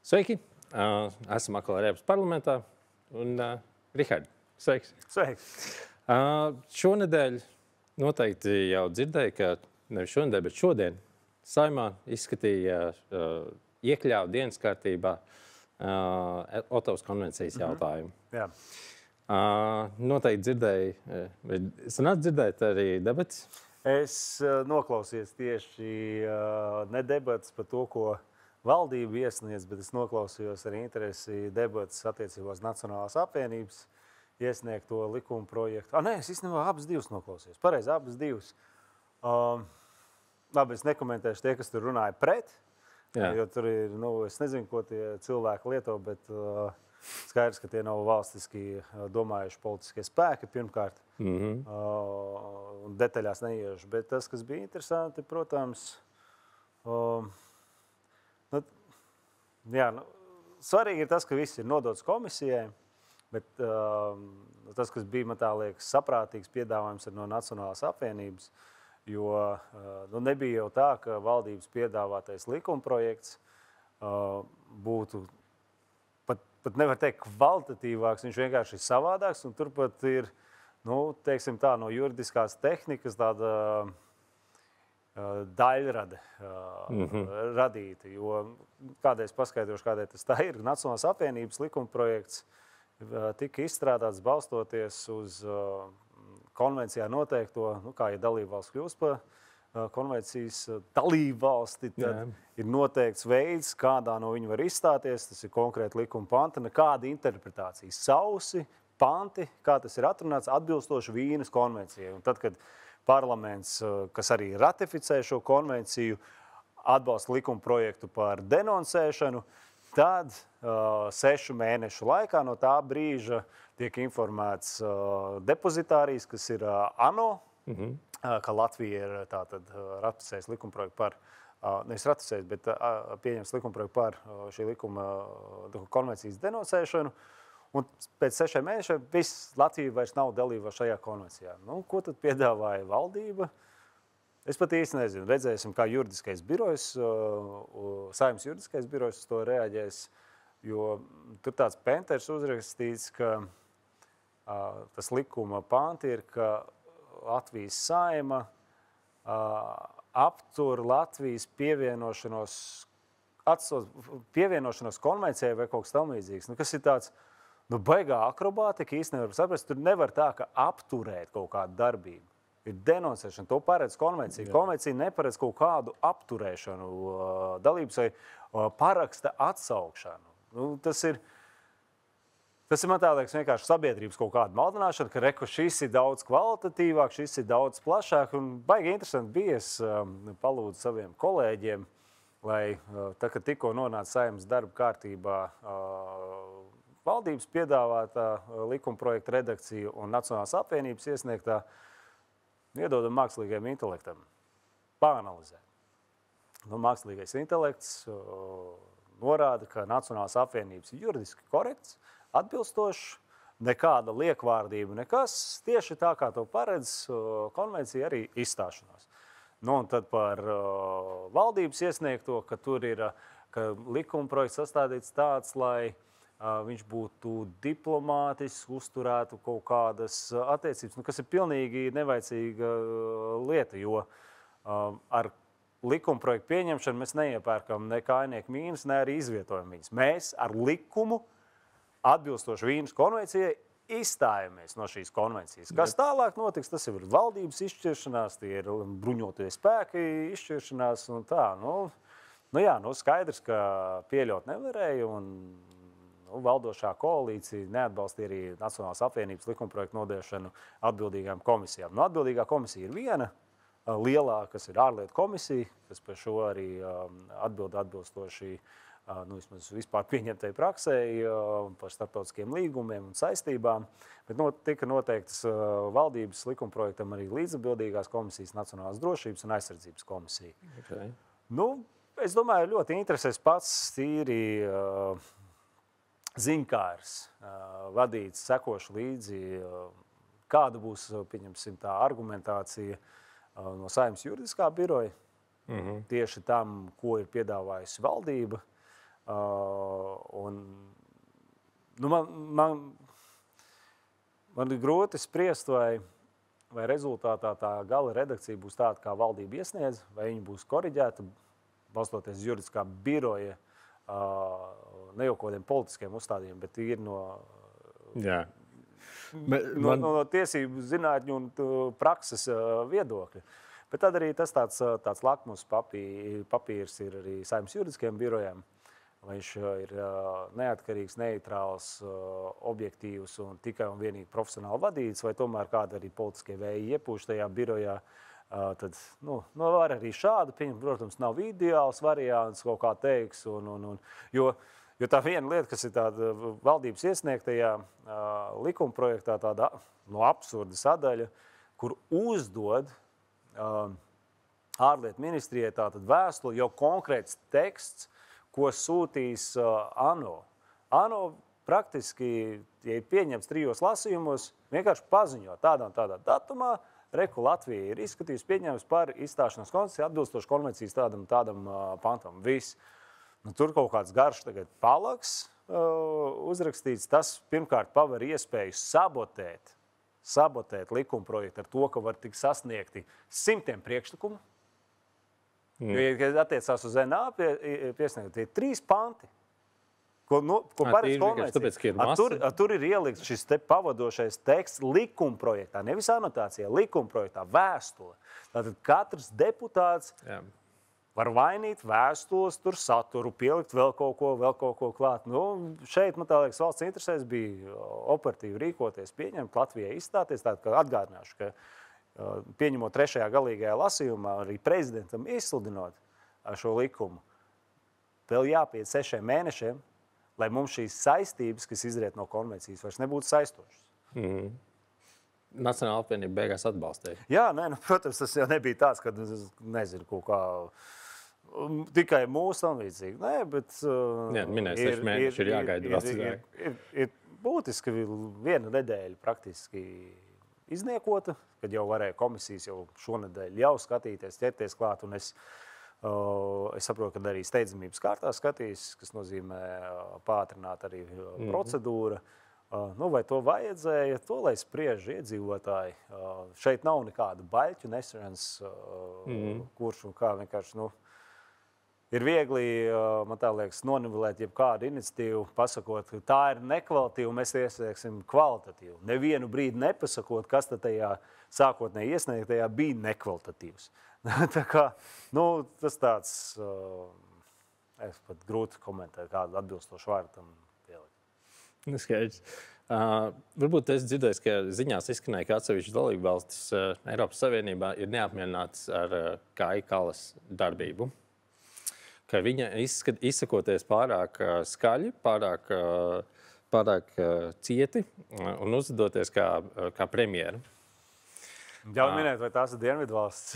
Sveiki! Esam atkal Eiropas parlamentā. Un, Rihards, sveiks! Sveiks! Šonedēļ noteikti jau dzirdēju, ka nevis šonedēļ, bet šodien Saeimā izskatīja iekļāva dienas kārtībā Otavas konvencijas jautājumu. Jā. Noteikti dzirdēju, sanāca dzirdēt arī debates? Es noklausījos tieši ne debates par to, ko valdība iesniedz, bet es noklausījos arī interesi debates attiecībās Nacionālās apvienības iesniegto likuma projektu. Nē, es īstenībā abas divas noklausījos. Pareizi, abas divas. Labi, es nekomentēšu tie, kas tur runāja pret, jo tur ir, es nezinu, ko tie cilvēki lieto, bet skaidrs, ka tie nav valstiski domājuši politiskie spēki, pirmkārt, un detaļās neiešu. Bet tas, kas bija interesanti, protams, svarīgi ir tas, ka viss ir nodots komisijai, bet tas, kas bija, man tā liekas, saprātīgs piedāvājums ir no Nacionālās apvienības, jo nebija jau tā, ka valdības piedāvātais likumprojekts būtu pat nevar teikt kvalitatīvāks, viņš vienkārši ir savādāks, un turpat ir, teiksim tā, no juridiskās tehnikas tāda daļrade radīta, jo kādreiz paskaidrošu, kādēļ tas tā ir. Nacionālās apvienības likumprojekts tika izstrādāts balstoties uz konvencijā noteikto, kā ja dalībvalsts kļūst par konvencijas dalībvalsti, tad ir noteikts veids, kādā no viņa var izstāties, tas ir konkrēti likuma panti, nekāda interpretācija. Sausi panti, kā tas ir atrunāts, atbilstoši Vīnes konvencijai. Un tad, kad parlaments, kas arī ratificē šo konvenciju, atbalsta likuma projektu par denonsēšanu, tad 6 mēnešu laikā no tā brīža tiek informēts depozitārijas, kas ir ANO, ka Latvija ir tātad ratificējis likumprojektu par, nevis ratificējis, bet pieņems likumprojektu par šī likuma konvencijas denonsēšanu. Un pēc 6 mēnešiem viss Latvija vairs nav dalība šajā konvencijā. Ko tad piedāvāja valdība? Es pat īsti nezinu. Redzēsim, kā juridiskais birojs, Saeimas juridiskais birojs uz to reaģēs, jo tur tāds penters uzrakstīts, ka tas likuma panti ir, ka Latvijas Saeima aptur Latvijas pievienošanos konvencijai vai kaut kas tam līdzīgs. Kas ir tāds, baigā akrobātika, īsti nevar saprast, tur nevar tā, ka apturēt kaut kādu darbību. Ir denonsēšana, to paredz konvencija. Konvencija neparedz kaut kādu apturēšanu dalības vai paraksta atsaukšanu. Tas ir man tā liekas vienkārši sabiedrības kaut kāda maldināšana, ka šis ir daudz kvalitatīvāk, šis ir daudz plašāk. Un baigi interesanti bija, es palūdzu saviem kolēģiem, lai tā, kad tikko nonāca Saeimas darba kārtībā valdības piedāvātā likumprojekta redakcija un Nacionālās apvienības iesniegtā, iedodam mākslīgajam intelektam pāanalizēt. Mākslīgais intelekts norāda, ka Nacionālās apvienības ir juridiski korekts, atbilstošs, nekāda liekvārdība, nekas, tieši tā, kā to paredz konvencija arī izstāšanās. Un tad par valdības iesniegto, ka tur ir, ka likumprojekts sastādīts tāds, lai viņš būtu diplomātisks, uzturētu kaut kādas attiecības, kas ir pilnīgi nevajadzīga lieta, jo ar likumprojektu pieņemšanu mēs neiepērkam ne kājnieku mīnas, ne arī izvietojam viņas. Mēs ar likumu atbilstoši Vīnes konvencijai izstājamies no šīs konvencijas. Kas tālāk notiks, tas ir valdības izšķiršanās, tie ir bruņotie spēki izšķiršanās un tā. Skaidrs, ka pieļaut nevarēja un valdošā koalīcija neatbalstīja arī Nacionālās apvienības likumprojektu nodēšanu atbildīgām komisijām. Atbildīgā komisija ir viena lielā, kas ir ārlietu komisija, kas par šo arī atbilstoši vismaz vispār pieņemtai praksei par starptautiskiem līgumiem un saistībām, bet tika noteiktas valdības likumprojektam arī līdzatbildīgās komisijas, Nacionālās drošības un aizsardzības komisija. Okay. Es domāju, ļoti interesēs pats tīri ziņkārs vadīts, sekošu līdzi, kāda būs, pieņemsim, tā argumentācija no Saeimas juridiskā biroja, tieši tam, ko ir piedāvājusi valdība. Man ir grūti spriest, vai rezultātā tā gala redakcija būs tāda, kā valdība iesniedz, vai viņa būs koriģēta, balstoties juridiskā biroja, ne jau kādiem politiskiem uzstādījumiem, bet ir no tiesību zinātņu un prakses viedokļa. Bet tad arī tas tāds lakmus papīrs ir arī Saeimas juridiskajiem birojiem. Viņš ir neatkarīgs, neitrāls, objektīvs un tikai un vienīgi profesionāli vadīts, vai tomēr kāda arī politiskie vēji iepūš tajā birojā. Tad var arī šādu pieņemt. Protams, nav ideāls variants, kaut kā teiks. Jo tā viena lieta, kas ir tāda valdības iesniegtajā likumprojektā, tāda absurda sadaļa, kur uzdod ārlietu ministrijai tātad vēstuli, jau konkrēts teksts, ko sūtīs ANO. ANO praktiski, ja ir pieņemts 3 lasījumos, vienkārši paziņo tādā un tādā datumā, reku Latvija ir izskatījusi pieņēmums par izstāšanos konvenciju atbilstoši konvencijas tādam pantam. Viss. Tur kaut kāds garš tagad palaks uzrakstīts. Tas pirmkārt paver iespēju sabotēt likumprojektu ar to, ka var tikt sasniegti 100 priekšlikumu. Jo, ja attiecās uz NA piesniegt, tie ir 3 panti, ko paredz konvencija. Tur ir ielikts šis te pavadošais teksts likumprojektā, nevis anotācijā, likumprojektā, vēstule. Tātad katrs deputāts var vainīt vēstules, tur saturu, pielikt vēl kaut ko klāt. Šeit, man tā liekas, valsts interesēs bija operatīvi rīkoties, pieņemt Latvijai izstāties, tātad, ka atgādināšu, ka pieņemot 3. galīgajā lasījumā, arī prezidentam izsludinot šo likumu, vēl jāpiet 6 mēnešiem, lai mums šīs saistības, kas izriet no konvencijas, vairs nebūtu saistošas. Nacionāla apvienība beigās atbalstīja. Jā, protams, tas jau nebija tāds, ka, nezinu, kaut kā tikai mūsu un līdzīgi. Nē, bet minēs 6 mēneši ir jāgaida. Ir būtiski 1 nedēļa praktiski izniekota, kad jau varēja komisijas jau šonedēļ jau skatīties, ķerties klāt, un es saprotu, ka arī steidzamības kārtā skatīs, kas nozīmē pātrināt arī procedūru. Vai to vajadzēja, to lai spriež iedzīvotāji. Šeit nav nekāda baļķu nesaņems, kurš un kā vienkārši, ir viegli, man tā liekas, nonivelēt jebkādu iniciatīvu, pasakot, ka tā ir nekvalitīva, mēs iesniegsim kvalitatīvu. Nevienu brīdi nepasakot, kas tad tajā sākotnēji iesniegtajā bija nekvalitatīvs. Tā kā, tas tāds, es pat grūti komentēt, kādu atbilstošu vārdu tam pielikt. Skaidrs. Varbūt es dzirdēju, ka ziņās izskanēja, ka atsevišķas dalībvalstis Eiropas Savienībā ir neapmierinātas ar Kaja Kallas darbību. Ka viņa izsakoties pārāk skaļi, pārāk cieti un uzvedoties kā premjera. Jau minēt, vai tās ir dienvidvalstis?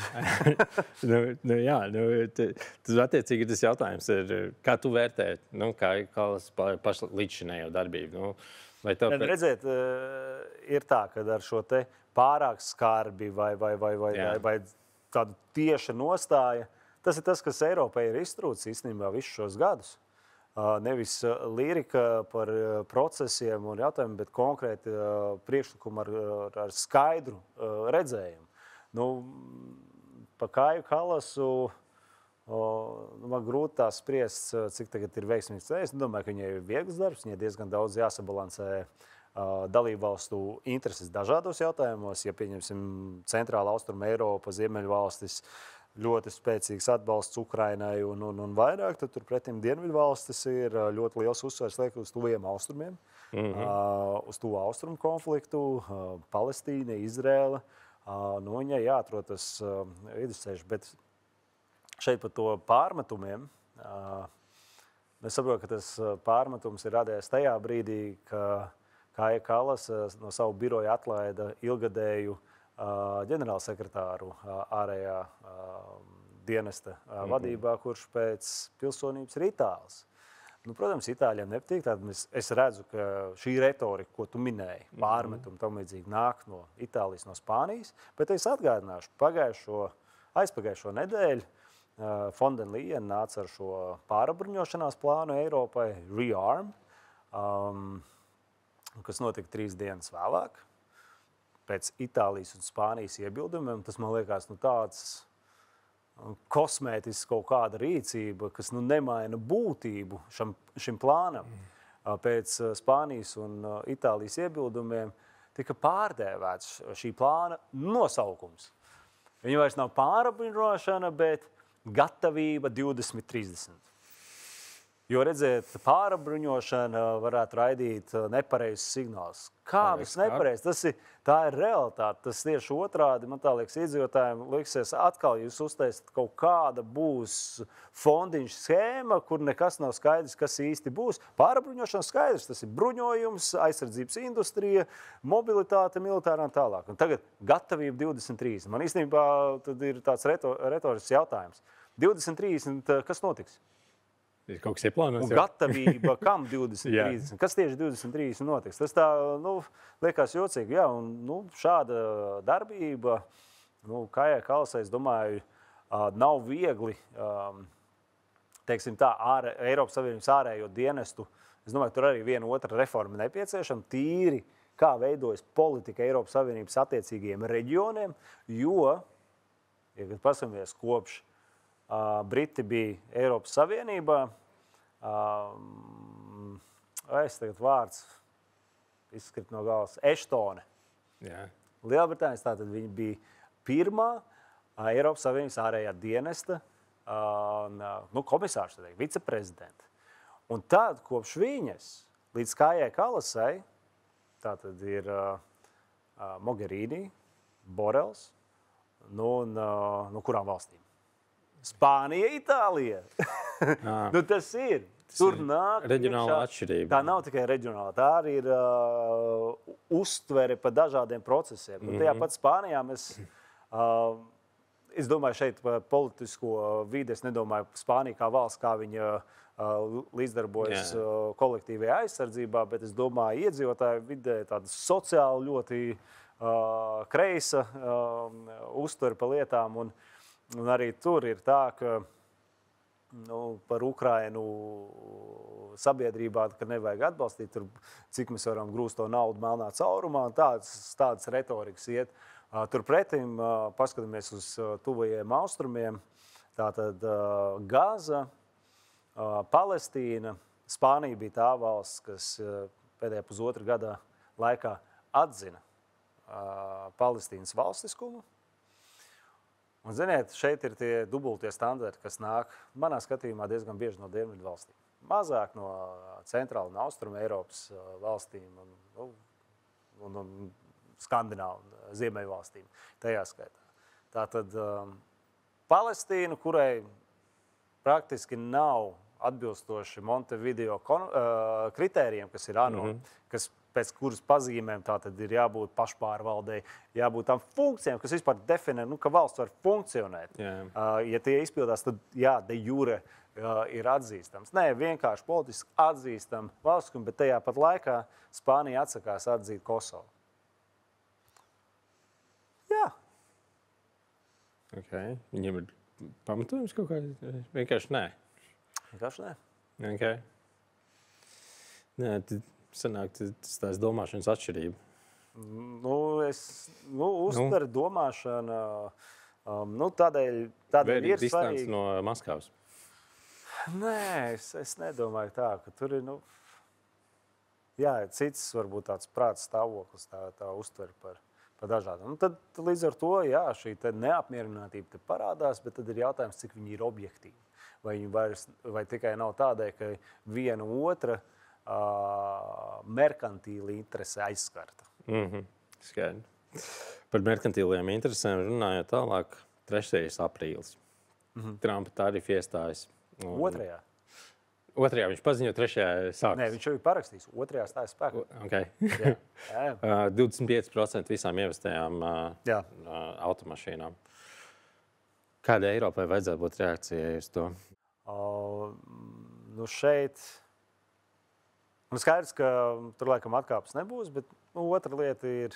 Tas attiecīgi tas jautājums ir, kā tu vērtē, Kaja Kallas līdzšinējo darbību? Redziet, ir tā, ka ar šo te pārāk skarbi vai tādu tieša nostāja, tas ir tas, kas Eiropai ir iztrūcis īstenībā visus šos gadus. Nevis lirika par procesiem un jautājumiem, bet konkrēti priekšlikumu ar skaidru redzējumu. Pa Kaju Kallasu man grūti tā spriest, cik tagad ir veiksmīgs. Es domāju, ka viņai ir viegls darbs, viņai diezgan daudz jāsabalansē dalībvalstu intereses dažādos jautājumos. Ja pieņemsim Centrāla Austruma Eiropa, Ziemeļvalstis, ļoti spēcīgs atbalsts Ukrainai un vairāk, tad tur pretim dienvidvalstis ir ļoti liels uzsvars liek uz tuviem austrumiem, uz tuvu austrumu konfliktu, Palestīna, Izrēla. Viņai jāatrod tas vidusceļš, bet šeit par to pārmetumiem. Es saprotu, ka tas pārmetums ir radies tajā brīdī, ka Kaja Kallas no savu biroju atlaida ilgadēju ģenerālsekretāru ārējā dienesta vadībā, kurš pēc pilsonības ir itālis. Protams, itāļiem nepatīk. Es redzu, ka šī retorika, ko tu minēji, pārmetumi tam līdzīgi nāk no Itālijas, no Spānijas, bet es atgādināšu aizpagājušo nedēļu von der Leyen nāca ar šo pārapbruņošanās plānu Eiropai, ReArm, kas notika 3 dienas vēlāk, pēc Itālijas un Spānijas iebildumiem. Tas, man liekas, tāds kosmētisks kaut kāda rīcība, kas nemaina būtību šim plānam. Pēc Spānijas un Itālijas iebildumiem tika pārdēvēts šī plāna nosaukums. Viņa vairs nav pārapbruņošana, bet gatavība 2030. Jo, redziet, pārapbruņošana varētu raidīt nepareizs signāls. Kā tas nepareizs? Tā ir realitāte. Tas tieši otrādi, man tā liekas, iedzīvotājiem liksies atkal, jūs uztaisat kaut kāda būs fondiņš schēma, kur nekas nav skaidrs, kas īsti būs. Pārapbruņošana skaidrs, tas ir bruņojums, aizsardzības industrija, mobilitāte, militārā un tālāk. Un tagad gatavība 2030. Man īstenībā tad ir tāds retorisks jautājums. 2030, kas notiks? Ir kaut kas ieplānots. Un gatavība kam 2030? Kas tieši 2030 notiks? Tas tā, liekas jocīgi. Jā, un šāda darbība, Kājai Kallasai, es domāju, nav viegli, teiksim tā, Eiropas Savienības ārējo dienestu. Es domāju, tur arī viena otra reforma nepieciešama, tīri, kā veidojas politika Eiropas Savienības attiecīgajiem reģioniem, jo, ja kad paskatāmies kopš Briti bija Eiropas Savienībā. Es tagad vārds izskrit no galvas. Eštone. Jā. Lielbritānijas tātad viņa bija pirmā Eiropas Savienības ārējā dienesta komisārs, viceprezidenta. Un tad, kopš viņas līdz Kājai Kallasai, tātad ir Mogherini, Borels, no kurām valstīm? Spānija, Itālija. Tas ir. Tur nāk reģionāla atšķirība. Tā nav tikai reģionāla, tā arī ir uztvere pa dažādiem procesiem. Tajā pat Spānijā es domāju, šeit par politisko vidi, es nedomāju Spāniju kā valsts, kā viņa līdzdarbojas kolektīvajā aizsardzībā, bet es domāju iedzīvotāju vidē tāda sociāli ļoti kreisa uztvere pa lietām. Un arī tur ir tā, ka par Ukrainu sabiedrībā, ka nevajag atbalstīt, tur, cik mēs varam grūst to naudu melnā caurumā, un tādas retorikas iet. Turpretim, paskatāmies uz tuvajiem austrumiem, tātad Gaza, Palestīna, Spānija bija tā valsts, kas pēdējā pusotra gadā laikā atzina Palestīnas valstiskumu. Un, ziniet, šeit ir tie dubultie standarti, kas nāk, manā skatījumā, diezgan bieži no dienvidu valstīm. Mazāk no centrāla un austruma Eiropas valstīm un Skandināvu un Ziemeļu valstīm tajā skaitā. Tātad Palestīna, kurai praktiski nav atbilstoši Montevideo kritērijiem, kas ir ANO, kas pēc kuras pazīmēm tātad ir jābūt pašpārvaldei, jābūt tām funkcijām, kas vispār definē, ka valsts var funkcionēt. Ja tie izpildās, tad de jure ir atzīstams. Nē, vienkārši politiski atzīstam valstiskumu, bet tajā pat laikā Spānija atsakās atzīt Kosovu. Jā. Okay. Viņiem ir pamatojums kaut kāds? Vienkārši nē. Vienkārši nē. Okay. Nē, sanāk, tas tās domāšanas atšķirība. Uztver domāšana, tādēļ ir distants no Maskavas? Nē, es nedomāju tā, ka tur ir, cits varbūt tāds prāts stāvoklis, tā uztver par dažādām. Tad līdz ar to, šī neapmierinātība te parādās, bet tad ir jautājums, cik viņi ir objektīvi. Vai tikai nav tādēļ, ka viena otra merkantīla interese aizskarta. Skaidrs. Par merkantīlajām interesēm runājot tālāk, 3. aprīlis. Trumpa tarifi iestājas. 2. Otrajā viņš paziņo, 3. sākas. Nē, viņš jau ir parakstījis. 2. stājas spēkā. Okay. 25% visām ievestējām automašīnām. Kāda Eiropai vajadzētu būt reakcijai uz to? Šeit skaidrs, ka tur laikam atkāpes nebūs, bet otra lieta ir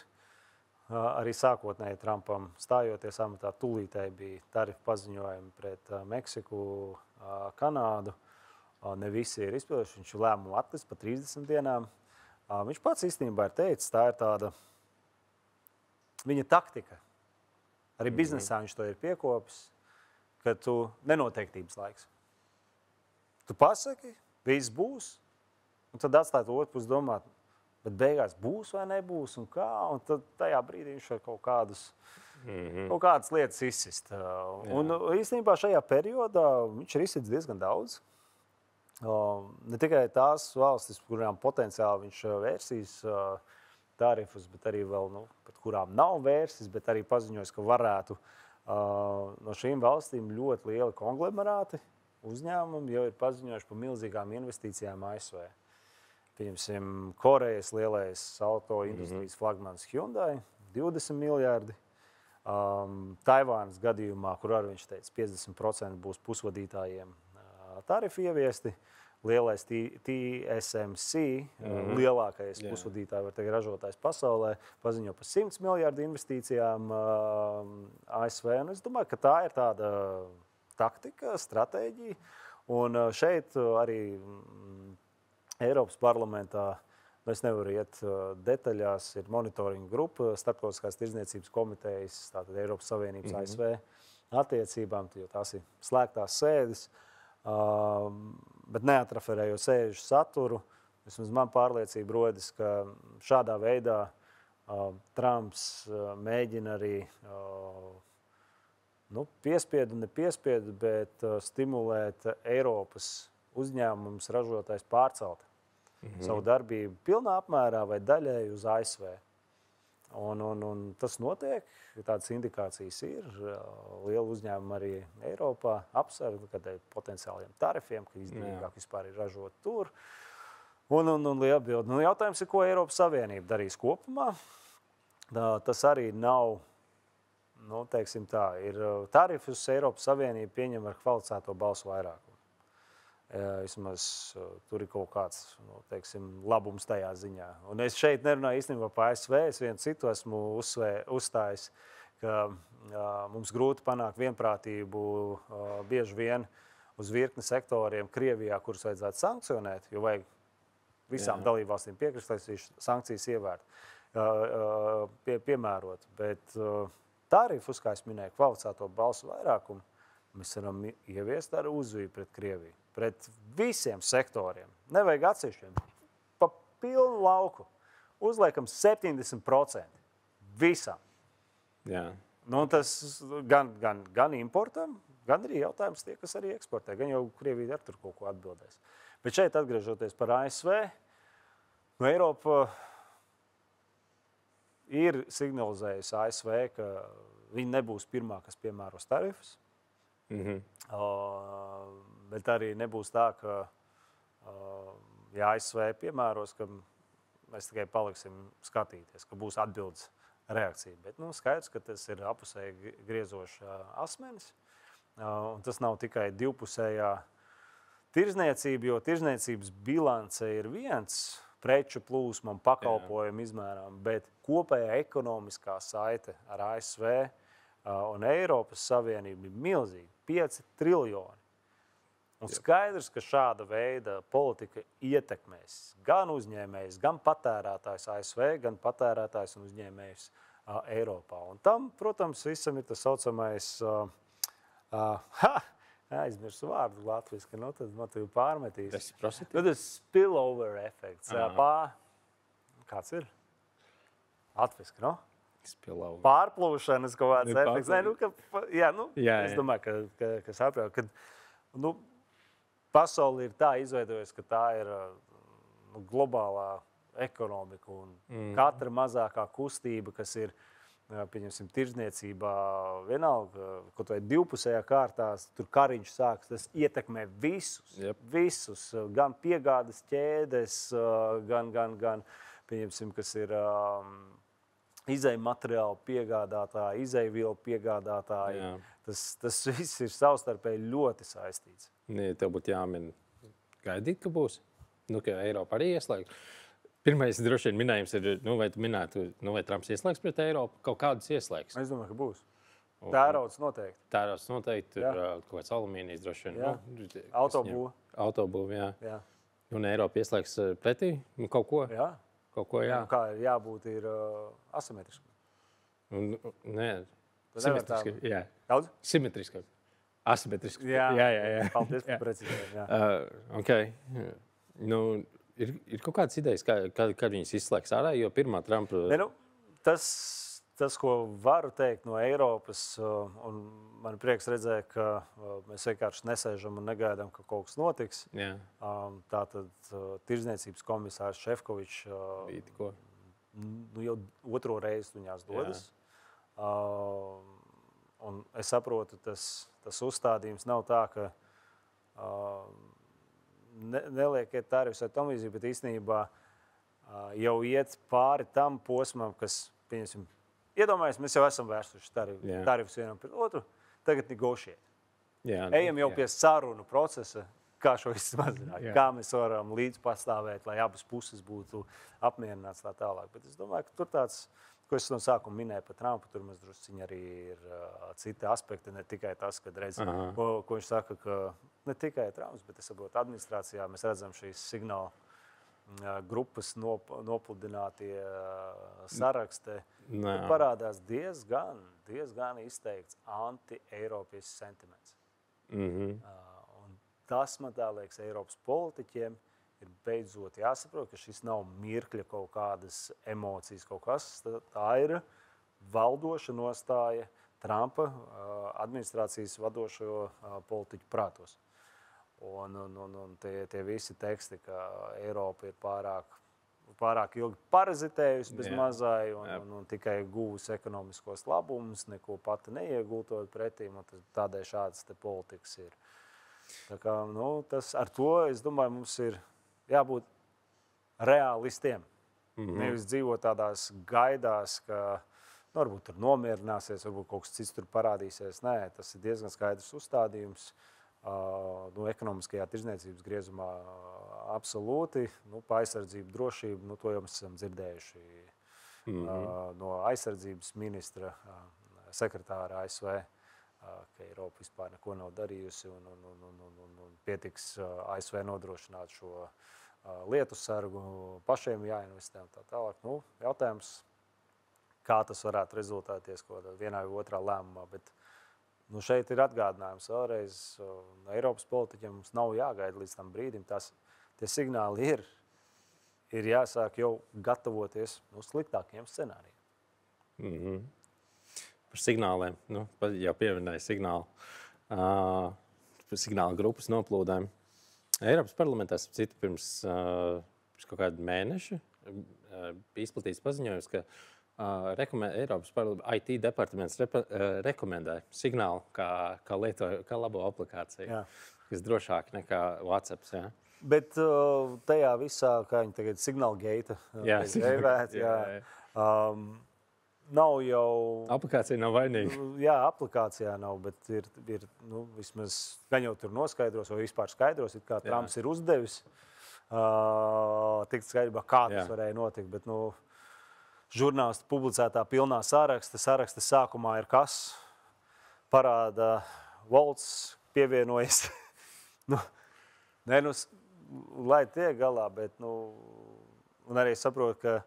Arī sākotnēji Trumpam stājoties amatā, tūlītēji bija tarifu paziņojumi pret Meksiku, Kanādu. Ne visi ir izpildījuši, viņš lēmumu atlicis pa 30 dienām. Viņš pats īstenībā ir teicis, tā ir tāda viņa taktika. Arī biznesā viņš to ir piekopis, ka tu nenoteiktības laiks. Tu pasaki, viss būs, un tad atstāj to otru pusi domāt, bet beigās būs vai nebūs, un kā, un tad tajā brīdī viņš var kaut kādas lietas izsist. Un īstenībā šajā periodā viņš ir izsitis diezgan daudz. Ne tikai tās valstis, kurām potenciāli viņš vērsīs tarifus, bet arī vēl, pret kurām nav vērsis, bet arī paziņojis, ka varētu no šīm valstīm ļoti lieli konglomerāti uzņēmumi jau ir paziņojuši par milzīgām investīcijām ASV. Piemēram, Korejas lielais auto industrijas flagmanis Hyundai, 20 miljardi. Taivānas gadījumā, kur arī viņš teica, 50% būs pusvadītājiem tarifi ieviesti. Lielais TSMC, lielākais pusvadītāju, var teikt, ražotājs pasaulē, paziņo par 100 miljardu investīcijām ASV. Un es domāju, ka tā ir tāda taktika, stratēģija. Un šeit arī Eiropas parlamentā, es nevaru iet detaļās, ir monitoringa grupa, Starptautiskās tirdzniecības komitejas, tātad Eiropas Savienības ASV attiecībām, jo tās ir slēgtās sēdes, bet neatraferējot sēžu saturu. Vismaz man pārliecība rodas, ka šādā veidā Trumps mēģina arī piespiedu, nepiespiedu, bet stimulēt Eiropas uzņēmums, ražotājs pārcelt savu darbību pilnā apmērā vai daļēji uz ASV. Un tas notiek, tādas indikācijas ir. Liela uzņēmuma arī Eiropā apsver kādai potenciāliem tarifiem, ka izdevīgāk vispār ir ražot tur. Un liela bilde. Jautājums ir, ko Eiropas Savienība darīs kopumā. Tas arī nav, teiksim tā, ir tarifus Eiropas Savienība pieņem ar kvalificēto balsu vairākumu. Vismaz tur ir kaut kāds, teiksim, labums tajā ziņā. Un es šeit nerunāju īstenībā par ASV, es vienu citu esmu uzstājis, ka mums grūti panākt vienprātību bieži vien uz virkni sektoriem Krievijā, kurus vajadzētu sankcionēt, jo vajag visām dalībvalstīm piekrist, lai sankcijas piemērot. Bet tarifus, kā es minēju, kvalificēto balsu vairākumu, mēs varam ieviest ar uzviju pret Krieviju. Pret visiem sektoriem. Nevajag atsevišķiem. Pa pilnu lauku. Uzliekam 70%. Visam. Jā. Tas gan importam, gan arī jautājums tie, kas arī eksportē. Gan jau Krievija ar tur kaut ko atbildēs. Bet šeit atgriežoties par ASV, Eiropa ir signalizējusi ASV, ka viņi nebūs pirmā, kas piemēros tarifus. Bet arī nebūs tā, ka ja ASV piemēros, ka mēs tikai paliksim skatīties, ka būs atbildes reakcija. Bet skaidrs, ka tas ir apusēji griezošs asmenis. Un tas nav tikai divpusējā tirdzniecība, jo tirdzniecības bilance ir viens preču plūsmam, pakalpojumu izmērām, bet kopējā ekonomiskā saite ar ASV un Eiropas Savienību ir milzīgi, 5 triljoni. Un skaidrs, ka šāda veida politika ietekmēs gan uzņēmējus, gan patērētājus ASV, gan patērētājus un uzņēmējus Eiropā. Un tam, protams, visam ir tas saucamais, aizmirsu vārdu latviski, tad man tev pārmetīs. Tas spillover efekts. Kāds ir? Latviski, no? Pārplūšanas kaut kāds efekts. Es domāju, ka saprot, ka pasaule ir tā izveidojusi, ka tā ir globālā ekonomika un katra mazākā kustība, kas ir, pieņemsim, tirdzniecībā, vienalga, kaut vai divpusējā kārtā, tur kariņš sāks, tas ietekmē visus, gan piegādes ķēdes, gan pieņemsim, kas ir izēju materiālu piegādātāji, izējuvielu piegādātāji. Tas viss ir savstarpēji ļoti saistīts. Tev būtu jāmin gaidīt, ka būs. Ka Eiropa arī ieslēgt. Pirmais droši vien minējums ir, vai tu minētu, vai Trumps ieslēgs pret Eiropu? Kaut kādus ieslēgs. Es domāju, ka būs. Tērauds noteikti. Tērauds noteikti, tur kaut kāds alumīnijas droši vien. Autobūve. Autobūve, Jā. Un Eiropa ieslēgs pretī kaut ko? Jā. Kaut ko, jā. Kā ir jābūt ir asimetriski. Nē, simetriski. Jā. Daudz? Simetriski. Asimetriski. Jā. Paldies par precīzēm. Okay. Ir kaut kādas idejas, kad viņas izslēgs ārā, jo pirmā Trumpa... Tas, ko varu teikt no Eiropas, un man prieks redzēt, ka mēs vienkārši nesēžam un negaidām, ka kaut kas notiks. Tātad tirdzniecības komisārs Šefkovičs jau otro reizi viņās dodas. Un es saprotu, tas uzstādījums nav tā, ka nelieciet tarifus vai tam līdzīgi, bet īstenībā jau iet pāri tam posmam, kas, pieņemsim, iedomājies, mēs jau esam vērsuši tarifus vienam pret otru, tagad negotiate. Ejam jau pie sarunu procesa, kā šo izmazināt, kā mēs varam līdz pastāvēt, lai abas puses būtu apmierināts tā tālāk. Bet es domāju, ka tur tāds, ko es no sākuma minēju par Trumpu, tur mēs drusciņi arī ir citi aspekti, ne tikai tas, kad redz, ko viņš saka, ka ne tikai Trumps, bet es saprotu administrācijā, mēs redzam šīs signāla grupas nopludinātie saraksti. Parādās diezgan izteikts anti-eiropijas sentiments. Un tas, man tā liekas, Eiropas politiķiem ir beidzot jāsaprot, ka šis nav mirkļa kaut kādas emocijas, kaut kas. Tā ir valdoša nostāja Trumpa administrācijas vadošo politiķu prātos. Un tie visi teksti, ka Eiropa ir pārāk ilgi parazitējusi bez mazai un tikai guvusi ekonomiskos labumus, neko pati neiegultot pretīm, un tādēļ šādas te politikas ir. Tā kā, ar to, es domāju, mums ir jābūt realistiem. Nevis dzīvot tādās gaidās, ka varbūt tur nomierināsies, varbūt kaut kas cits tur parādīsies. Nē, tas ir diezgan skaidrs uzstādījums. Ekonomiskajā tirdzniecības griezumā absolūti. Pa aizsardzību, drošību, to jau mēs esam dzirdējuši no aizsardzības ministra, sekretāra ASV, ka Eiropa vispār neko nav darījusi un pietiks ASV nodrošināt šo lietu sargu, pašiem jāinvestē un tā tālāk. Jautājums, kā tas varētu rezultēties vienā vai otrā lēmumā, bet šeit ir atgādinājums vēlreiz, Eiropas politiķiem mums nav jāgaida līdz tam brīdim. Tie signāli ir jāsāk jau gatavoties sliktākiem scenārijiem. Par signāliem, jau pieminēja signālu. Par signālu grupas noplūdēm. Eiropas parlamentā, citu pirms kaut kādu mēnešu, bija izplatīts paziņojums, ka Eiropas IT departaments rekomendē signālu, kā labo aplikāciju, kas drošāk nekā WhatsApp. Ja? Bet tajā visā, kā viņi tagad Signalgate nav jau... Aplikācija nav vainīga. Jā, aplikācijā nav, bet ir vismaz gan jau tur noskaidros, vai vispār skaidros, kā Trumps ir uzdevis. Tikt skaidrībā, kā tas varēja notikt, bet žurnālisti publicētā pilnā saraksta sākumā ir kas? Parāda Volts pievienojas. Lai tiek galā, bet un arī saprotu, ka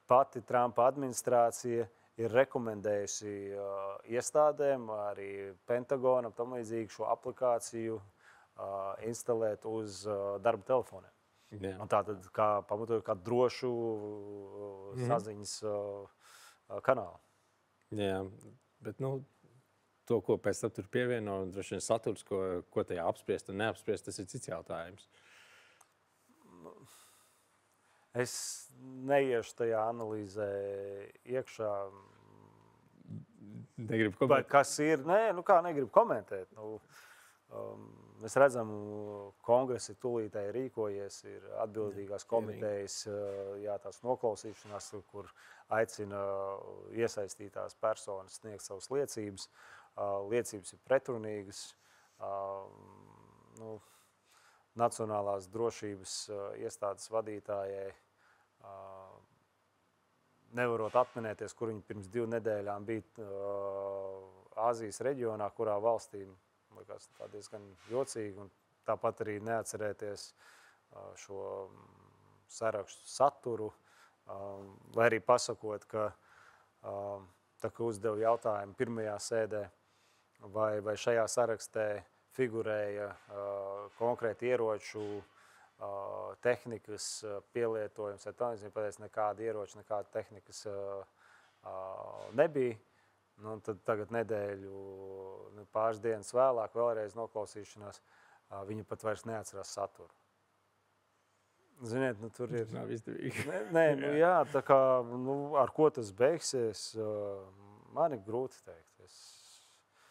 pati Trumpa administrācija ir rekomendējusi iestādēm, arī Pentagonam, tam līdzīgi šo aplikāciju instalēt uz darba telefoniem. Un tātad pamatojot kā drošu saziņas kanālu. Jā, bet to, ko pēc tam tur pievieno, droši vien saturs, ko tajā apspriest un neapspriest, tas ir cits jautājums. Es neiešu tajā analīzē iekšā. Negribu komentēt. Kas ir? Nē, negribu komentēt. Mēs redzam, kongresi tūlītēji rīkojies, ir atbildīgās komitejas, tās noklausīšanās, kur aicina iesaistītās personas sniegt savas liecības. Liecības ir pretrunīgas. Nacionālās drošības iestādes vadītājai nevarot atminēties, kur viņi pirms 2 nedēļām bija Āzijas reģionā, kurā valstīm likās tā diezgan jocīgi, un tāpat arī neatcerēties šo sarakstu saturu, vai arī pasakot, ka tā kā uzdevu jautājumu pirmajā sēdē, vai šajā sarakstē figurēja konkrēti ieroču, tehnikas pielietojums, ja tā nezinu, pateic, nekāda ieroča, nekāda tehnikas nebija. Nu, tad tagad nedēļu, pāris dienas vēlāk, vēlreiz noklausīšanās, viņi pat vairs neatcerās saturu. Ziniet, nu, tur ir... Nav izdevīgi. Nē, nu, jā, tā kā, nu, ar ko tas beigsies, man ir grūti teikt.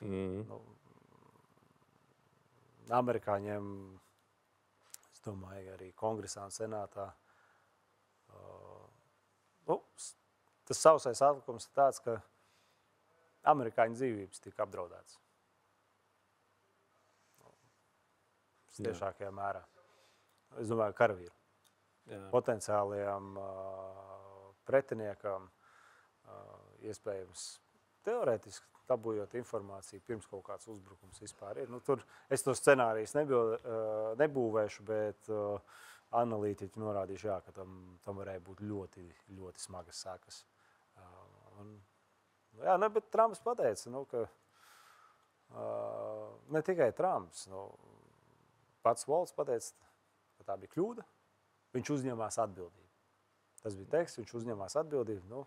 Nu, amerikāņiem, es domāju, arī kongresā un senātā, nu, tas sausais atlikums ir tāds, ka amerikāņu dzīvības tika apdraudētas. Tiešākajā mērā. Es domāju, karavīru. Potenciālajām pretiniekam iespējams teorētiski dabūjot informāciju pirms kaut kāds uzbrukums vispār ir. Nu, tur es to scenārijas nebūvēšu, bet analītiķi norādīšu, jā, ka tam varēja būt ļoti, ļoti smagas sekas. Jā, ne, bet Trumps pateica, nu, ka ne tikai Trumps, nu, pats Volts pateica, ka tā bija kļūda, viņš uzņemās atbildību. Tas bija teksts, viņš uzņemās atbildību. Nu,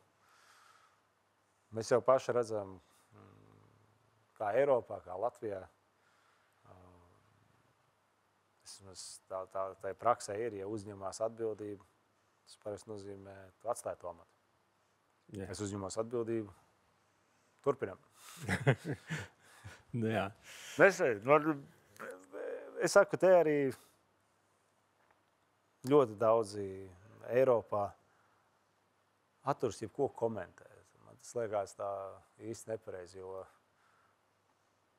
mēs jau paši redzam, kā Eiropā, kā Latvijā. Tā praksē ir, ja uzņemās atbildību, tas parasti nozīmē, tu atstāji to amatu. Yeah. Es uzņemos atbildību, turpinam. Jā. Es saku, ka te arī ļoti daudzi Eiropā atturas jebko komentēt. Man tas liekas tā īsti nepareizi, jo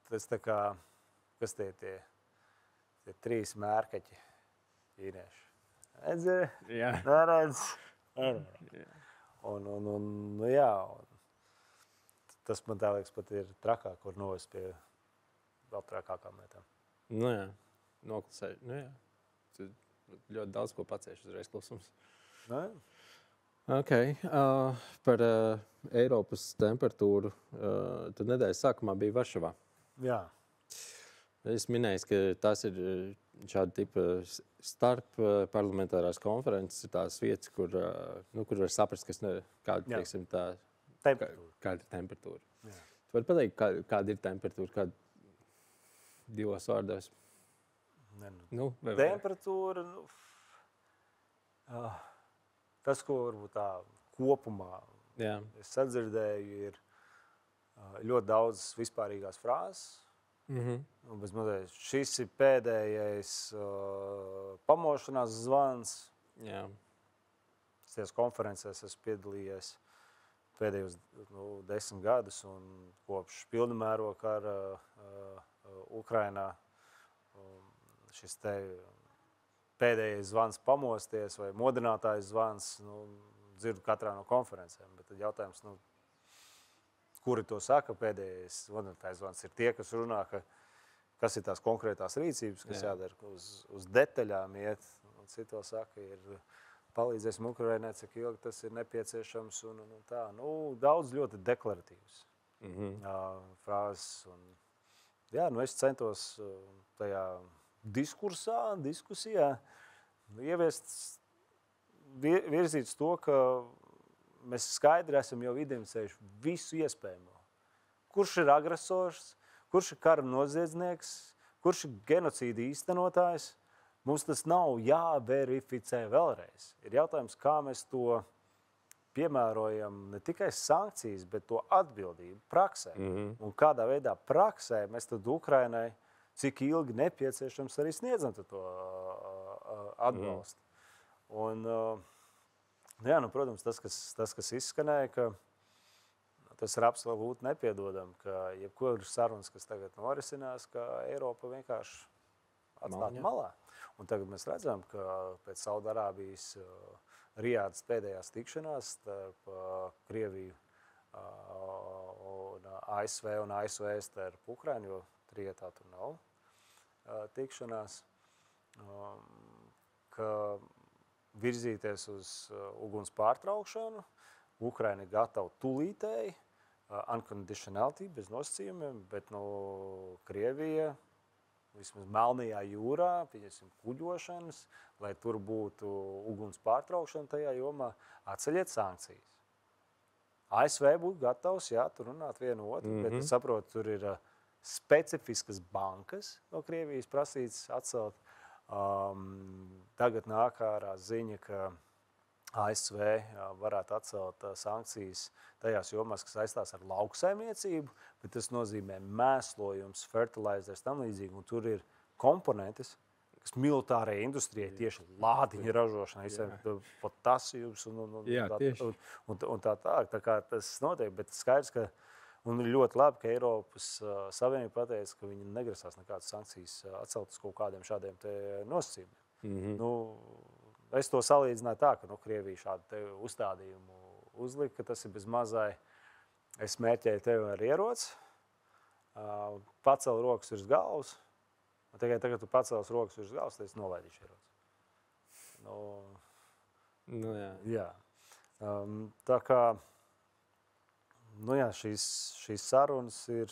tas tā kā, kas tie 3 mērkaķi ķīnieši. Redzi? Jā. Neredz? Un jā, tas man tā liekas pat ir trakāk, kur novest pie vēl trakākām lietām. Nu jā, noklusēju. Nu jā, tu ļoti daudz ko pacēši uzreiz klusums. Nu jā. Ok, par Eiropas temperatūru, tad nedēļas sākumā bija Varšavā. Jā. Es minēju, ka tās ir šāda tipa starp parlamentārās konferences, ir tās vietas, kur var saprast, kāda ir temperatūra. Jā. Tu vari pateikt, kāda ir temperatūra, kāda 2 vārdos? Temperatūra, tas, ko varbūt tā kopumā es sadzirdēju, ir ļoti daudz vispārīgās frāzes. Šis ir pēdējais pamošanās zvans. Jā. Es konferencēs esmu piedalījies pēdējos 10 gadus un kopš pilnamēroga kara Ukrainā. Šis te pēdējais zvans pamosties vai modinātājs zvans, dzirdu katrā no konferencēm. Bet tad jautājums, kuri to saka, pēdējais modinātājs zvans ir tie, kas runā, kas ir tās konkrētās rīcības, kas jādara, uz detaļām iet. Un cito saka, ir palīdzēsim Ukrainai, cik ilgi tas ir nepieciešams un tā. Daudz ļoti deklaratīvas frāzes. Jā, es centos tajā diskusijā virzīt to, ka mēs skaidri esam jau identificējuši visu iespējamo. Kurš ir agresors, kurš ir kara noziedznieks, kurš ir genocīda īstenotājs. Mums tas nav jāverificē vēlreiz. Ir jautājums, kā mēs to piemērojam ne tikai sankcijas, bet to atbildību praksē. Un kādā veidā praksē mēs tad Ukrainai, cik ilgi nepieciešams arī sniedzam to atbalstu. Un, jā, protams, tas, kas izskanēja, ka tas ir absolūti nepiedodam, ka jebkuras sarunas, kas tagad norisinās, ka Eiropa vienkārši atstāt malā. Un tagad mēs redzam, ka pēc Saudarābijas Rijādas pēdējās tikšanās starp Krieviju un ASV un ASV starp Ukrainu, jo trietā tur nav tikšanās, ka virzīties uz uguns pārtraukšanu, Ukraina ir gatava tūlītēji, unconditionality, bez nosacījumiem, bet Krievija, vismaz Melnajā jūrā, pieņemsim kuģošanas, lai tur būtu uguns pārtraukšana tajā jomā, atceļiet sankcijas. ASV būtu gatavs, jā, tur runāt vienu otru, bet es saprotu, tur ir specifiskas bankas no Krievijas prasītas atcelt. Tagad nāk ārā ziņa, ka ASV varētu atcelt sankcijas tajās jomās, kas saistās ar lauksaimniecību, bet tas nozīmē mēslojums, fertilizers, tam līdzīgi, un tur ir komponentes, kas militārajai industrijai tieši lādiņa ražošanai, potasijums un tā. Tā kā tas notiek, bet skaidrs, ka un ir ļoti labi, ka Eiropas Savienība pateica, ka viņi negrasās nekādas sankcijas atcelt uz kaut kādiem šādiem te nosacījumiem. Es to salīdzināju tā, ka Krievija šādu te uzstādījumu uzlika, ka tas ir bez mazai, es mērķēju tevi ar ieroci, pacelu rokas virs galvas, un tikai tagad tu pacels rokas virs galvas, tad es nolaidīšu ieroci. Jā. Tā kā, šīs sarunas ir,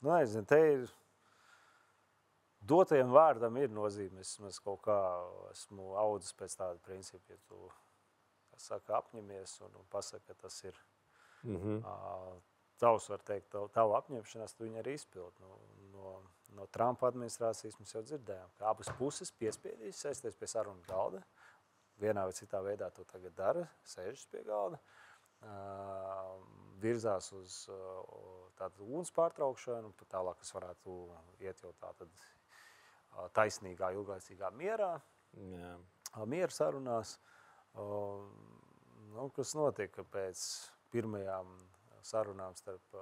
nezinu, te ir, dotajam vārdam ir nozīme. Es kaut kā esmu audzis pēc tāda principa, ja tu apņemies un pasaka, ka tas ir tavs, var teikt, tavu apņemšanās, tu viņu arī izpild. No Trumpa administrācijas mēs jau dzirdējām, ka abas puses piespiedīs sēsties pie sarunu galda. Vienā vai citā veidā to tagad dara, sēžas pie galda, virzās uz tādu uguns pārtraukšanu, pat tālāk, kas varētu iet jau tātad taisnīgā, ilglaicīgā mierā, miera sarunās. Kas notika pēc pirmajām sarunām starp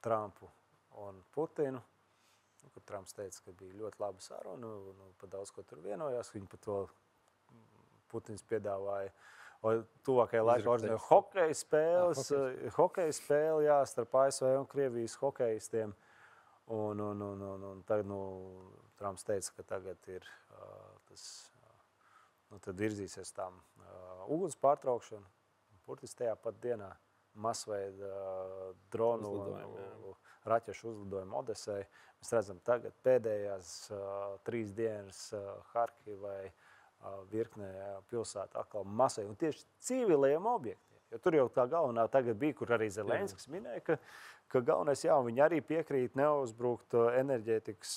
Trumpu un Putinu, kad Trumps teica, ka bija ļoti laba saruna un par daudz ko tur vienojās. Viņi par to Putins piedāvāja tuvākajā laikā organizēja hokeja spēli, jā, starp ASV un Krievijas hokejistiem. Un tagad Trumps teica, ka tagad ir tad virzīsies tām uguns pārtraukšanu. Burtiski tajā pat dienā masveida dronu raķešu uzlidojumu Odesai. Mēs redzam tagad pēdējās 3 dienas Harkivai virknē pilsētā atkal masveida. Un tieši civiliem objektiem. Jo tur jau tā galvenā tagad bija, kur arī Zelenskis minēja, ka galvenais, jā, viņi arī piekrīt neuzbrukt enerģētikas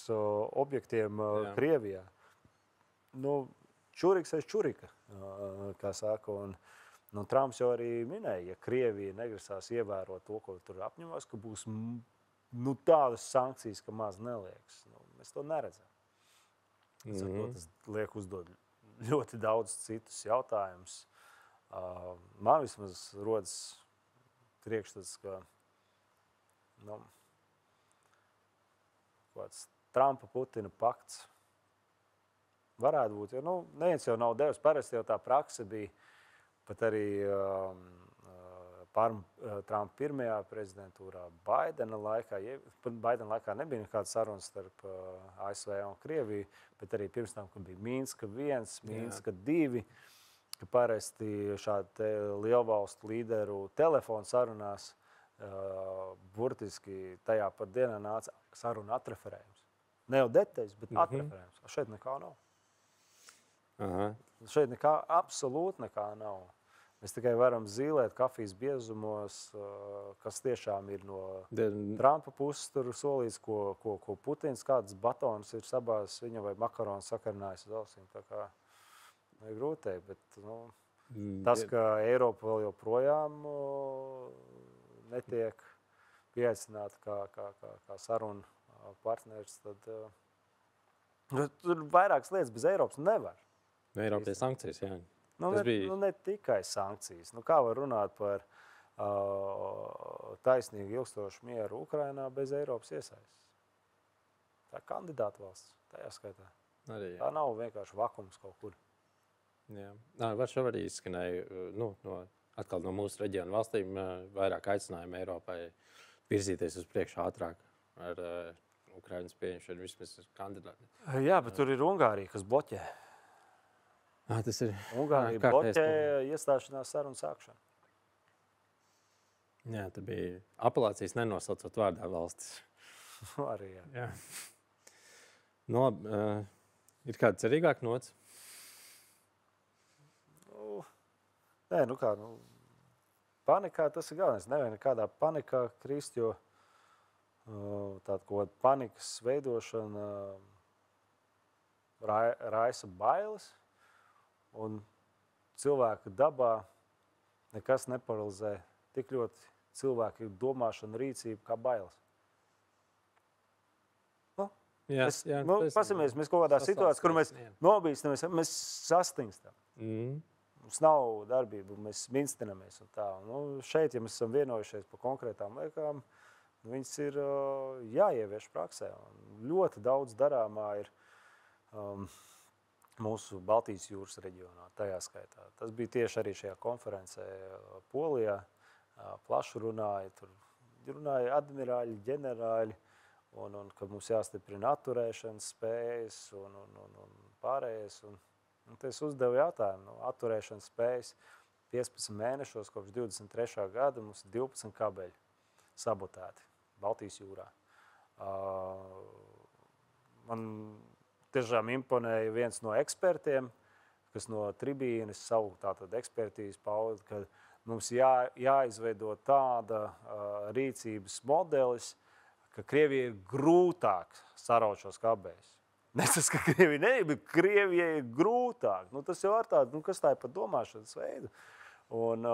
objektiem Krievijā. Čuriks aiz čurika, kā saka. Un Trumps jau arī minēja, ja Krievija negrasās ievērot to, ko tur apņemās, ka būs tādas sankcijas, ka maz neliekas. Mēs to neredzam. Tas liek uzdot ļoti daudz citus jautājumus. Man vismaz rodas priekšstats, ka kāds Trumpa Putina pakts varētu būt. Jo neviens jau nav devis. Parasti jau tā prakse bija pat arī Trumpa pirmajā prezidentūrā, Baidena laikā. Baidena laikā nebija nekāda saruna starp ASV un Krieviju, bet arī pirms tam, kad bija Minska 1, Minska 2, ka parasti šādi lielvalstu līderu telefonu sarunās burtiski tajā pat dienā nāca saruna atreferējums. Ne jau detaļas, bet atreferējums. Šeit nekā nav. Šeit absolūti nekā nav. Mēs tikai varam zīlēt kafijas biezumos, kas tiešām ir no Trumpa puses tur solīts, ko Putins, kādas batonas ir sabās viņam vai makaronu sakarinājis uz ausīm. Tā kā ir grūti teikt, bet tas, ka Eiropa vēl joprojām netiek pieaicināta kā saruna partneris, tad tur vairākas lietas bez Eiropas nevar. Eiropa ir sankcijas, jā. Ne tikai sankcijas. Kā var runāt par taisnīgu ilgstošu mieru Ukrainā bez Eiropas iesaistes? Tā ir kandidāta valsts, tajā skaitā. Arī, Tā nav vienkārši vakums kaut kur. Jā. Varšava arī izskanēja atkal no mūsu reģiona valstīm vairāk aicinājumu Eiropai virzīties uz priekšu ātrāk ar Ukrainas pieņemšanu vismaz kandidāti. Jā, bet tur ir Ungārija, kas bloķē. Tas ir Ungārija bloķē iestāšanās sarunu sākšanu. Jā, tā bija apelācijas nenosaucot vārdā valstis. Arī, jā. Ir kāda cerīgāka nots? Nē, panikā tas ir galvenais. Nevajag nekādā panikā krist, jo tāda kaut kāda panikas veidošana raisa bailes, un cilvēka dabā nekas neparalizē tik ļoti cilvēku domāšanu, rīcību kā bailes. Pasimies, mēs kaut kādā situācijā, kur mēs nobīstamies, mēs sastingstam. Mums nav darbība, mēs minstinamies un tā. Šeit, ja mēs esam vienojušies par konkrētām liekām, viņas ir jāievieš praksē. Un ļoti daudz darāmā ir mūsu Baltijas jūras reģionā, tajā skaitā. Tas bija tieši arī šajā konferencē Polijā. Plaši runāja, tur runāja admirāļi, ģenerāļi, un ka mums jāstiprina atturēšanas spējas un pārējais. Un es uzdevu jautājumu, atturēšanas spējas 15 mēnešos kopš 23. gada mums ir 12 kabeļi sabotēti Baltijas jūrā. Man tiešām imponēja viens no ekspertiem, kas no tribīnes savu tātad ekspertīzi pauda, ka mums jāizveido tāda rīcības modelis, ka Krievijai ir grūtāk saraut šos kabeļus. Ne tas, ka Krievija nebija, bet Krievijai ir grūtāk. Tas jau ar tādu, kas tā ir par domāšanas veidu. Un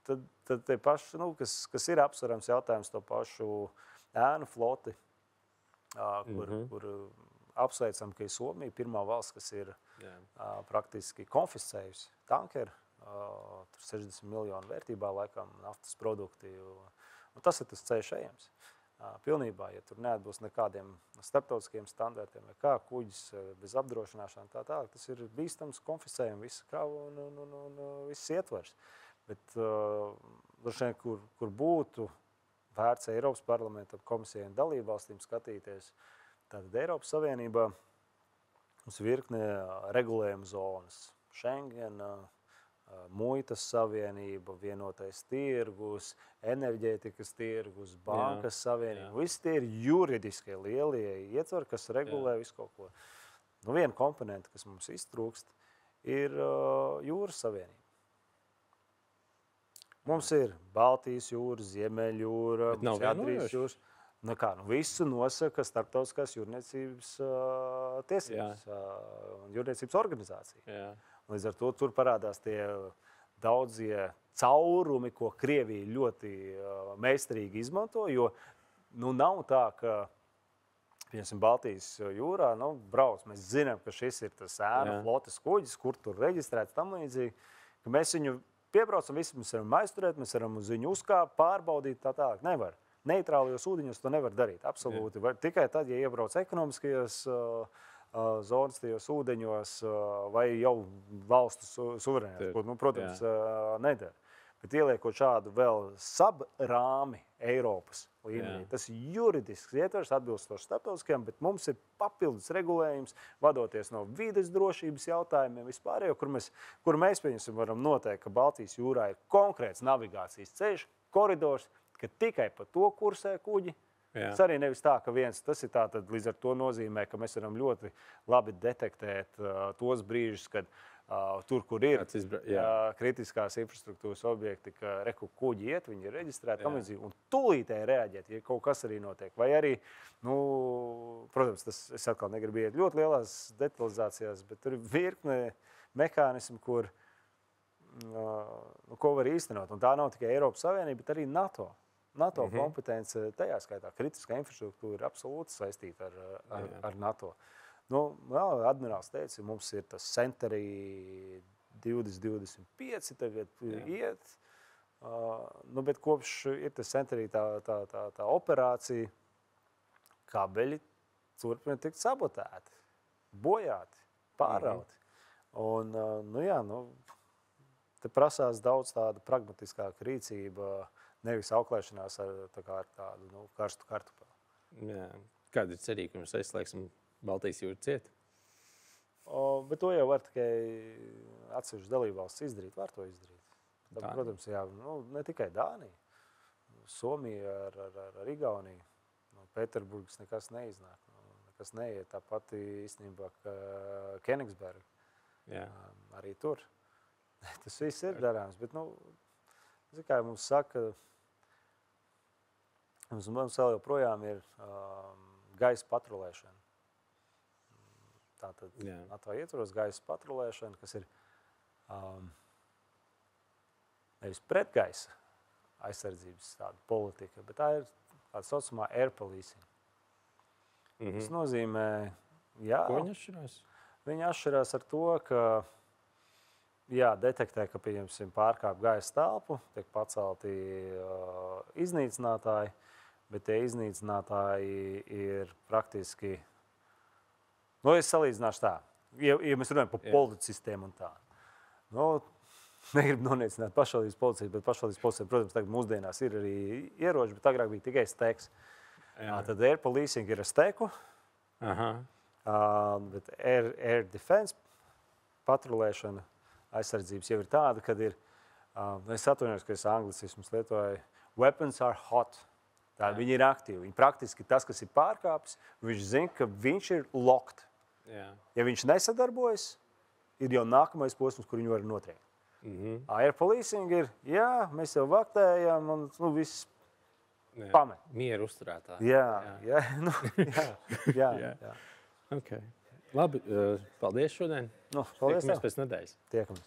tad te paši, kas ir apsvarams jautājums to pašu ēnu floti, kur apsveicam, ka ir Somija pirmā valsts, kas ir praktiski konfiscējusi tankeru. Tur 60 miljonu vērtībā laikam naftas produkti. Un tas ir tas ceļš ejams. Pilnībā, ja tur neatbilst nekādiem starptautiskiem standartiem, vai kā kuģis bez apdrošināšana, tā, tas ir bīstams, konfiscējam visu kravu un viss ietvers. Bet kur būtu vērts Eiropas parlamenta komisijai un dalībvalstīm skatīties, tātad Eiropas Savienībā mums virkne regulējuma zonas, Schengen, muitas savienība, vienotais tirgus, enerģētikas tirgus, bankas savienība. Visi tie ir juridiskie lielie ietvari, kas regulē visu kaut ko. Viena komponenta, kas mums iztrūkst, ir jūras savienība. Mums ir Baltijas jūra, Ziemeļjūra, Adrijas jūras. Visu nosaka starptautiskās jūrniecības tiesības un jūrniecības organizācija. Līdz ar to tur parādās tie daudzie caurumi, ko Krievija ļoti meistarīgi izmanto, jo nav tā, ka, piemēram, Baltijas jūrā, brauc, mēs zinām, ka šis ir tas ēnu flotes kuģis, kur tur reģistrēts tam līdzīgi, ka mēs viņu piebraucam, visi mēs varam aizturēt, mēs varam uz viņu uzkāpt, pārbaudīt, tā tālāk. Nevar. Neitrālajos ūdeņos to nevar darīt, absolūti. Tikai tad, ja iebrauc ekonomiskajos zonas tajos ūdeņos vai jau valstu suverēnās, ko, protams, nedara. Bet ieliekot šādu vēl sabrāmi Eiropas līmenī, tas ir juridisks ietvers atbilstoši starptautiskajam, bet mums ir papildus regulējums, vadoties no vides drošības jautājumiem vispārējo, kur mēs pieņemsim, varam noteikt, ka Baltijas jūrā ir konkrēts navigācijas ceļš, koridors, ka tikai pa to kursē kuģi. Tas arī nevis tā, ka tas ir tā, tad līdz ar to nozīmē, ka mēs varam ļoti labi detektēt tos brīžus, kad tur, kur ir kritiskās infrastruktūras objekti, ka kuģi iet, viņi ir reģistrēti, un tūlītēji reaģēt, ja kaut kas arī notiek. Vai arī, protams, es atkal negribu iet ļoti lielās detalizācijās, bet tur ir virkne mehānismi, ko var īstenot. Un tā nav tikai Eiropas Savienība, bet arī NATO. NATO kompetence, tajā skaitā kritiskā infrastruktūra ir absolūti saistīta ar NATO. Admirāls teica, mums ir tas Century 2025 tagad iet, bet kopš ir tas Century tā operācija, kabeļi turpina tikt sabotēti, bojāti, pārauti. Un, te prasās daudz tāda pragmatiskāka rīcība, nevis auklēšanās ar tādu karstu kartupeli. Jā. Kāda ir cerība, ka mēs aizslēgsim Baltijas jūru ciet? Bet to jau var tikai atsevišķi dalībvalsts izdarīt, var to izdarīt. Tad, protams, jā, ne tikai Dānija, Somija ar Igauniju. No Pēterburgas nekas neiznāk, nekas neiet. Tāpat īstenībā Kenigsberga. Arī tur. Tas viss ir darāms, bet, kā mums saka, mums vēl joprojām ir gaisa patrulēšana. Tātad NATO ietvaros gaisa patrulēšana, kas ir nevis pretgaisa aizsardzības tāda politika, bet tā ir tāda saucamā air policing. Tas nozīmē, Ko viņi atšķirās? Viņi atšķirās ar to, ka detektē, ka, pieņemsim, pārkāp gaisa telpu, tiek pacelti iznīcinātāji, bet tie iznīcinātāji ir praktiski, es salīdzināšu tā, ja mēs runājam par policistiem un tā. Negribu noniecināt pašvaldības policiju, bet pašvaldības policija, protams, tagad mūsdienās ir arī ieroči, bet agrāk bija tikai steks. Tad air policing ir ar steku, bet air defense patrulēšana aizsardzības jau ir tāda, kad ir, es atvainojos, ka es anglicismus lietoju, weapons are hot. Tā viņi ir aktīvi. Viņi praktiski tas, kas ir pārkāpis, viņš zina, ka viņš ir locked. Ja viņš nesadarbojas, ir jau nākamais posms, kur viņu var notriekt. Air policing ir, mēs jau vaktējam un viss pamet. Mieru uzturētāji. Jā. Okay. Labi, paldies šodien. Paldies. Tiekamies pēc nedēļas. Tiekamies.